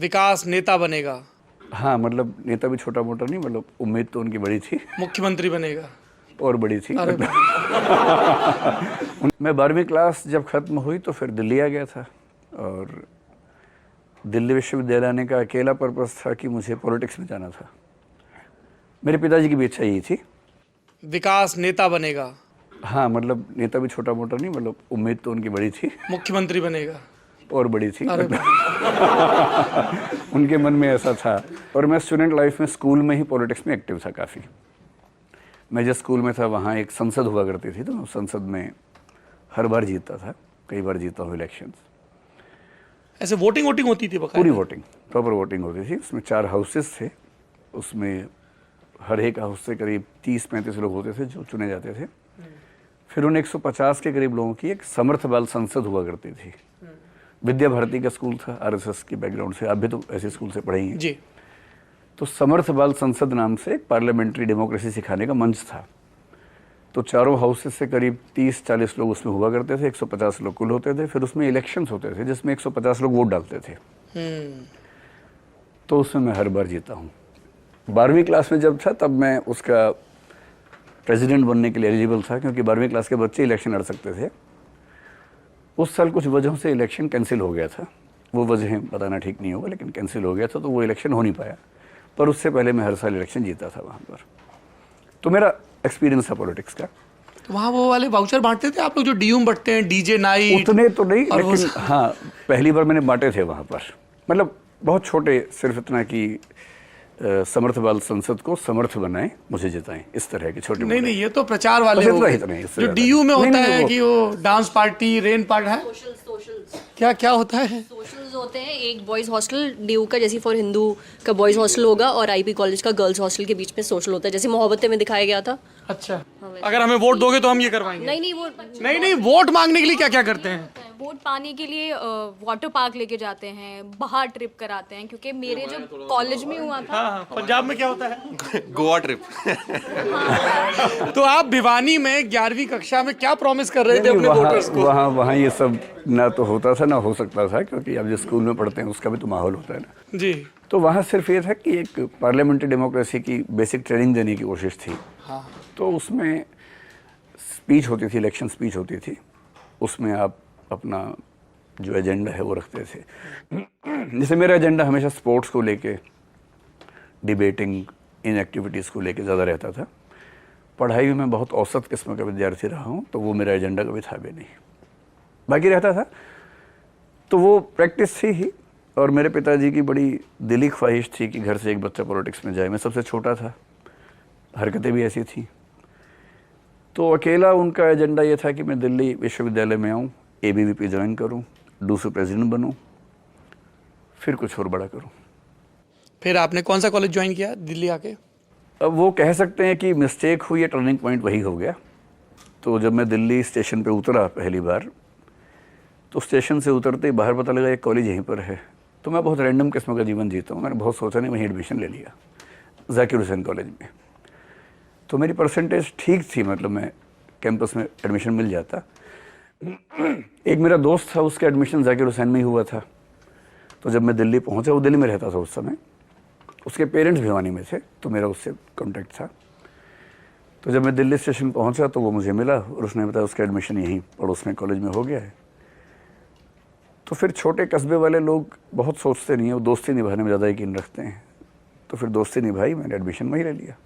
विकास नेता बनेगा। हाँ, मतलब नेता भी छोटा मोटा नहीं, मतलब उम्मीद तो उनकी बड़ी थी मुख्यमंत्री बनेगा। और बड़ी थी। अरे मैं 12वीं क्लास जब ख़त्म हुई तो फिर दिल्ली आ गया था, और दिल्ली विश्वविद्यालय आने का अकेला पर्पस था कि मुझे पॉलिटिक्स में जाना था। मेरे पिताजी की भी इच्छा यही थी। विकास नेता बनेगा। हाँ, मतलब नेता भी छोटा मोटा नहीं, मतलब उम्मीद तो उनकी बड़ी थी मुख्यमंत्री बनेगा। और बड़ी थी। अरे उनके मन में ऐसा था। और मैं स्टूडेंट लाइफ में स्कूल में ही पॉलिटिक्स में एक्टिव था काफ़ी। मैं जिस स्कूल में था वहाँ एक संसद हुआ करती थी, तो संसद में हर बार जीतता था, कई बार जीता हूँ इलेक्शंस। ऐसे वोटिंग होती थी बकायदा? पूरी वोटिंग, प्रॉपर वोटिंग होती थी। उसमें 4 हाउसेस थे, उसमें हर एक हाउस से करीब 30-35 लोग होते थे जो चुने जाते थे। फिर उन 150 के करीब लोगों की एक समर्थ बाल संसद हुआ करती थी। विद्या भारती का स्कूल था, आरएसएस की बैकग्राउंड से, आप भी तो ऐसे स्कूल से पढ़े ही हैं जी। तो समर्थ बाल संसद नाम से एक पार्लियामेंट्री डेमोक्रेसी सिखाने का मंच था। तो चारों हाउसेस से करीब 30-40 लोग उसमें हुआ करते थे, 150 लोग कुल होते थे। फिर उसमें इलेक्शंस होते थे जिसमें 150 लोग वोट डालते थे। तो उसमें मैं हर बार जीता हूँ। 12वीं क्लास में जब था तब मैं उसका प्रेसिडेंट बनने के लिए एलिजिबल था, क्योंकि 12वीं क्लास के बच्चे इलेक्शन लड़ सकते थे। उस साल कुछ वजहों से इलेक्शन कैंसिल हो गया था, वो वजहें बताना ठीक नहीं होगा, लेकिन कैंसिल हो गया था तो वो इलेक्शन हो नहीं पाया। पर उससे पहले मैं हर साल इलेक्शन जीता था वहाँ पर। तो मेरा एक्सपीरियंस था पॉलिटिक्स का। तो वहाँ वो वाले वाउचर बांटते थे आप लोग जो डीयूम बंटते हैं, डीजे नाइट? उतने तो नहीं, और लेकिन हाँ, पहली बार मैंने बांटे थे वहाँ पर। मतलब बहुत छोटे, सिर्फ इतना कि समर्थ बाल संसद को समर्थ बनाएं, मुझे जिताएं, इस तरह के छोटे। नहीं, ये तो प्रचार वाले हो गए। जो डीयू में होता है कि वो डांस पार्टी, रेन पार्टी है, क्या होता है? सोशल्स होते हैं। एक बॉयज हॉस्टल डीयू का, जैसे फॉर हिंदू का बॉयज हॉस्टल होगा, और आईपी कॉलेज का गर्ल्स हॉस्टल के बीच में सोशल होता है, जैसे मोहब्बतें में दिखाया गया था। अच्छा, अगर हमें वोट दोगे तो हम ये करवाएंगे? नहीं, वो नहीं, वोट मांगने के लिए क्या क्या करते हैं? वोट पाने के लिए वाटर पार्क लेके जाते हैं, बाहर ट्रिप कराते हैं, क्योंकि मेरे जब कॉलेज में हुआ था। हाँ, पंजाब में क्या होता है? गोवा ट्रिप। तो आप भिवानी में 11वीं कक्षा में क्या प्रॉमिस कर रहे थे अपने वोटर्स को? वहाँ ये सब ना तो होता था ना हो सकता था, क्योंकि आप जिस स्कूल में पढ़ते हैं उसका भी तो माहौल होता है ना जी। तो वहाँ सिर्फ ये था कि एक पार्लियामेंट्री डेमोक्रेसी की बेसिक ट्रेनिंग देने की कोशिश थी। हाँ। तो उसमें स्पीच होती थी, इलेक्शन स्पीच होती थी। उसमें आप अपना जो एजेंडा है वो रखते थे। जैसे मेरा एजेंडा हमेशा स्पोर्ट्स को लेके, डिबेटिंग, इन एक्टिविटीज़ को लेके ज़्यादा रहता था। पढ़ाई में मैं बहुत औसत किस्म का विद्यार्थी रहा हूँ, तो वो मेरा एजेंडा कभी था भी नहीं। बाकी रहता था तो वो प्रैक्टिस थी ही। और मेरे पिताजी की बड़ी दिली ख्वाहिश थी कि घर से एक बच्चा पॉलिटिक्स में जाए। मैं सबसे छोटा था, हरकतें भी ऐसी थी। तो अकेला उनका एजेंडा ये था कि मैं दिल्ली विश्वविद्यालय में आऊँ, ABVP ज्वाइन करूँ, दूसरे प्रेसिडेंट बनूँ, फिर कुछ और बड़ा करूँ। फिर आपने कौन सा कॉलेज ज्वाइन किया दिल्ली आके? अब वो कह सकते हैं कि मिस्टेक हुई, या टर्निंग पॉइंट वही हो गया। तो जब मैं दिल्ली स्टेशन पे उतरा पहली बार, तो स्टेशन से उतरते ही बाहर पता लगा एक कॉलेज यहीं पर है। तो मैं बहुत रैंडम किस्म का जीवन जीता हूँ, मैंने बहुत सोचा नहीं, वहीं एडमिशन ले लिया जाकिर हुसैन कॉलेज में। तो मेरी परसेंटेज ठीक थी, मतलब मैं कैंपस में एडमिशन मिल जाता। एक मेरा दोस्त था, उसका एडमिशन जाकिर हुसैन में ही हुआ था। तो जब मैं दिल्ली पहुँचा, वो दिल्ली में रहता था उस समय, उसके पेरेंट्स भिवानी में थे, तो मेरा उससे कॉन्टैक्ट था। तो जब मैं दिल्ली स्टेशन पहुँचा तो वो मुझे मिला और उसने बताया उसका एडमिशन यहीं पड़ोस में कॉलेज में हो गया है। तो फिर छोटे कस्बे वाले लोग बहुत सोचते नहीं हैं, वो दोस्ती निभाने में ज़्यादा यकीन रखते हैं। तो फिर दोस्ती निभाई, मैंने एडमिशन वहीं ले लिया।